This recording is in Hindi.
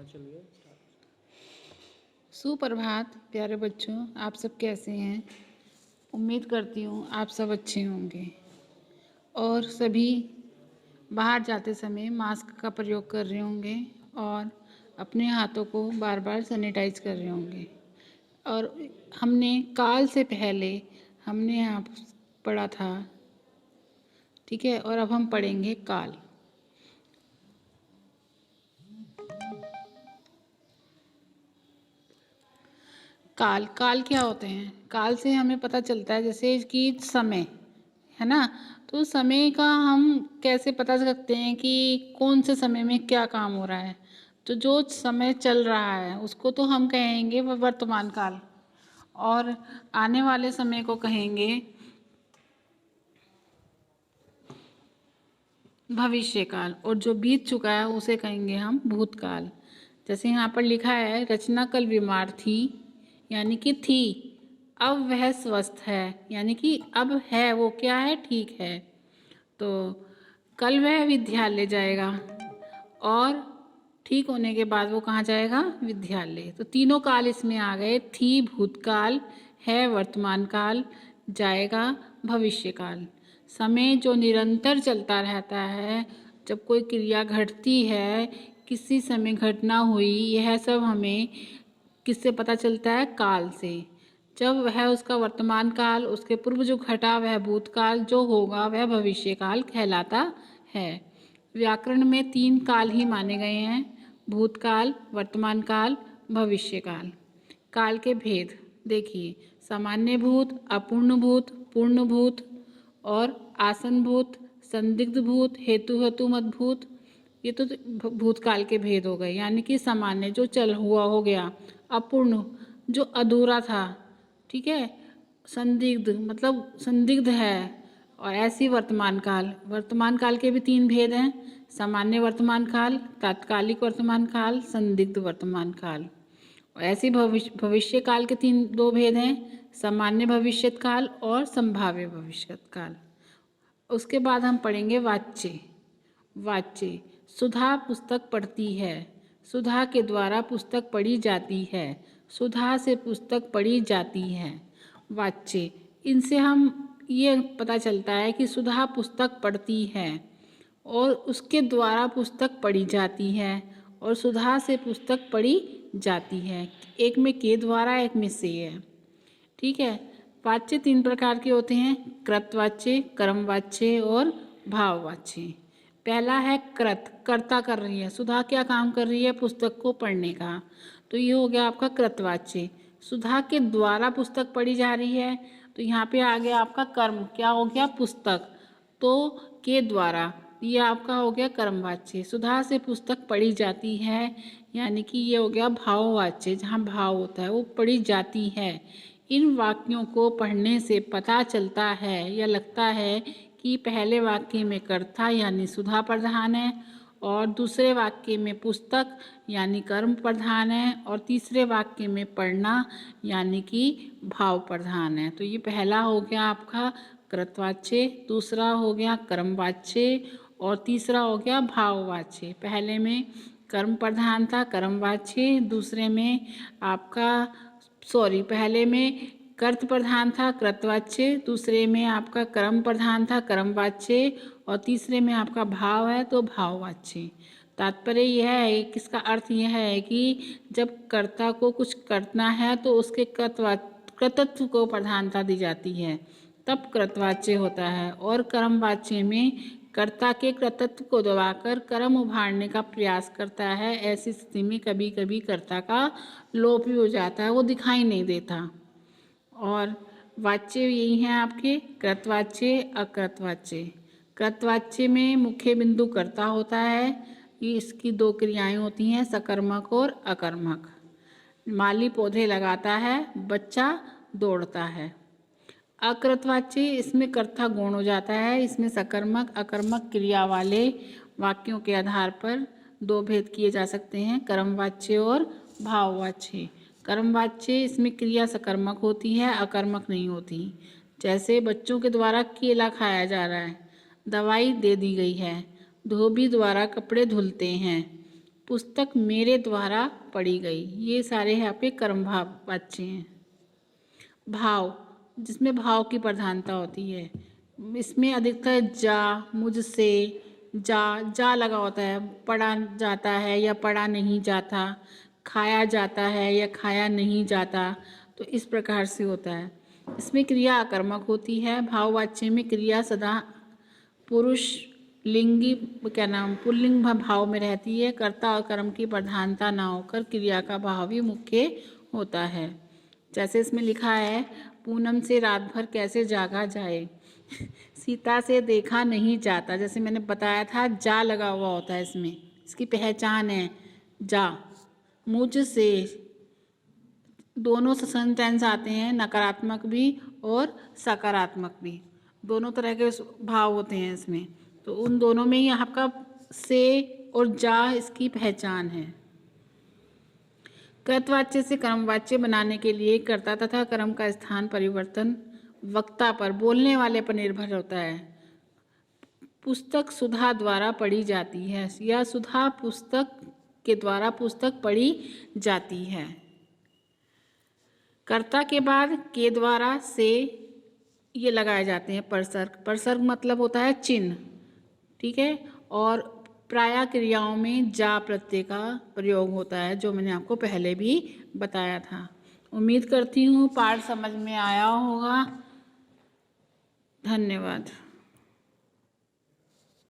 चलिए। सुप्रभात प्यारे बच्चों, आप सब कैसे हैं। उम्मीद करती हूँ आप सब अच्छे होंगे और सभी बाहर जाते समय मास्क का प्रयोग कर रहे होंगे और अपने हाथों को बार बार सैनिटाइज कर रहे होंगे। और हमने काल से पहले हमने यहाँ पढ़ा था, ठीक है, और अब हम पढ़ेंगे काल। काल काल क्या होते हैं? काल से हमें पता चलता है जैसे कि समय है ना, तो समय का हम कैसे पता सकते हैं कि कौन से समय में क्या काम हो रहा है। तो जो समय चल रहा है उसको तो हम कहेंगे वर्तमान काल, और आने वाले समय को कहेंगे भविष्य काल, और जो बीत चुका है उसे कहेंगे हम भूतकाल। जैसे यहाँ पर लिखा है, रचना कल बीमार थी, यानी कि थी, अब वह स्वस्थ है, यानी कि अब है, वो क्या है, ठीक है। तो कल वह विद्यालय जाएगा, और ठीक होने के बाद वो कहाँ जाएगा, विद्यालय। तो तीनों काल इसमें आ गए, थी भूतकाल, है वर्तमान काल, जाएगा भविष्य काल। समय जो निरंतर चलता रहता है, जब कोई क्रिया घटती है, किसी समय घटना हुई, यह सब हमें किससे पता चलता है, काल से। जब वह उसका वर्तमान काल, उसके पूर्व जो घटा वह भूतकाल, जो होगा वह भविष्य काल कहलाता है। व्याकरण में 3 काल ही माने गए हैं, भूतकाल, वर्तमान काल, भविष्य काल। काल के भेद देखिए, सामान्य भूत, अपूर्ण भूत, पूर्ण भूत और आसन भूत, संदिग्ध भूत, हेतु मत भूत। ये तो भूतकाल के भेद हो गए, यानी कि सामान्य जो चल हुआ हो गया, अपूर्ण जो अधूरा था, ठीक है, संदिग्ध मतलब संदिग्ध है, और ऐसी वर्तमान काल के भी 3 भेद हैं, सामान्य वर्तमान काल, तात्कालिक वर्तमान काल, संदिग्ध वर्तमान काल। और ऐसे भविष्य काल के 2 भेद हैं, सामान्य भविष्यत काल और संभाव्य भविष्यत काल। उसके बाद हम पढ़ेंगे वाच्य। वाच्य, सुधा पुस्तक पढ़ती है, सुधा के द्वारा पुस्तक पढ़ी जाती है, सुधा से पुस्तक पढ़ी जाती है। वाच्य, इनसे हम ये पता चलता है कि सुधा पुस्तक पढ़ती है और उसके द्वारा पुस्तक पढ़ी जाती है, और सुधा से पुस्तक पढ़ी जाती है। एक में के द्वारा, एक में से है, ठीक है। वाच्य 3 प्रकार के होते हैं, कृतवाच्य, कर्मवाच्य और भाववाच्य। पहला है कृत, कर्ता कर रही है, सुधा क्या काम कर रही है, पुस्तक को पढ़ने का, तो ये हो गया आपका कृतवाच्य। सुधा के द्वारा पुस्तक पढ़ी जा रही है, तो यहाँ पे आ गया आपका कर्म, क्या हो गया, पुस्तक, तो के द्वारा, ये आपका हो गया कर्मवाच्य। सुधा से पुस्तक पढ़ी जाती है, यानी कि ये हो गया भाववाच्य, जहाँ भाव होता है वो पढ़ी जाती है। इन वाक्यों को पढ़ने से पता चलता है या लगता है कि पहले वाक्य में कर्ता यानी सुधा प्रधान है, और दूसरे वाक्य में पुस्तक यानी कर्म प्रधान है, और तीसरे वाक्य में पढ़ना यानी कि भाव प्रधान है। तो ये पहला हो गया आपका कृतवाच्य, दूसरा हो गया कर्मवाच्य, और तीसरा हो गया भाववाच्य। पहले में कर्म प्रधान था कर्मवाच्य, दूसरे में आपका पहले में कर्त प्रधान था कृतवाच्य, दूसरे में आपका कर्म प्रधान था कर्मवाच्य, और तीसरे में आपका भाव है तो भाववाच्य। तात्पर्य यह है, किसका अर्थ यह है कि जब कर्ता को कुछ करना है तो उसके कर्तृत्व को प्रधानता दी जाती है, तब कृतवाच्य होता है, और कर्मवाच्य में कर्ता के कर्तृत्व को दबाकर कर्म उभारने का प्रयास करता है। ऐसी स्थिति में कभी कभी कर्ता का लोप भी हो जाता है, वो दिखाई नहीं देता। और वाच्य यही हैं आपके कृतवाच्य, अकृतवाच्य। कृतवाच्य में मुख्य बिंदु कर्ता होता है, ये इसकी 2 क्रियाएं होती हैं, सकर्मक और अकर्मक। माली पौधे लगाता है, बच्चा दौड़ता है। अकृतवाच्य, इसमें कर्ता गौण हो जाता है, इसमें सकर्मक अकर्मक क्रिया वाले वाक्यों के आधार पर 2 भेद किए जा सकते हैं, कर्मवाच्य और भाववाच्य। कर्मवाच्य, इसमें क्रिया सकर्मक होती है, अकर्मक नहीं होती। जैसे बच्चों के द्वारा केला खाया जा रहा है, दवाई दे दी गई है, धोबी द्वारा कपड़े धुलते हैं, पुस्तक मेरे द्वारा पढ़ी गई। ये सारे यहाँ पे कर्म भाव वाच्य हैं। भाव, जिसमें भाव की प्रधानता होती है, इसमें अधिकतर जा, मुझसे, जा लगा होता है। पढ़ा जाता है या पढ़ा नहीं जाता, खाया जाता है या खाया नहीं जाता, तो इस प्रकार से होता है। इसमें क्रिया आकर्मक होती है। भाववाच्य में क्रिया सदा पुरुष लिंगी पुल्लिंग भाव में रहती है। कर्ता और कर्म की प्रधानता ना होकर क्रिया का भाव ही मुख्य होता है। जैसे इसमें लिखा है, पूनम से रात भर कैसे जागा जाए, सीता से देखा नहीं जाता। जैसे मैंने बताया था, जा लगा हुआ होता है इसमें, इसकी पहचान है जा। मुझसे, दोनों सेंटेंस आते हैं, नकारात्मक भी और सकारात्मक भी, दोनों तरह के भाव होते हैं इसमें। तो उन दोनों में ही आपका से और जा इसकी पहचान है। कृतवाच्य से कर्मवाच्य बनाने के लिए कर्ता तथा कर्म का स्थान परिवर्तन वक्ता पर, बोलने वाले पर निर्भर होता है। पुस्तक सुधा द्वारा पढ़ी जाती है या सुधा पुस्तक के द्वारा पुस्तक पढ़ी जाती है। कर्ता के बाद के द्वारा से ये लगाए जाते हैं परसर्ग। परसर्ग मतलब होता है चिन्ह, ठीक है। और प्राय क्रियाओं में जा प्रत्यय का प्रयोग होता है, जो मैंने आपको पहले भी बताया था। उम्मीद करती हूँ पाठ समझ में आया होगा। धन्यवाद।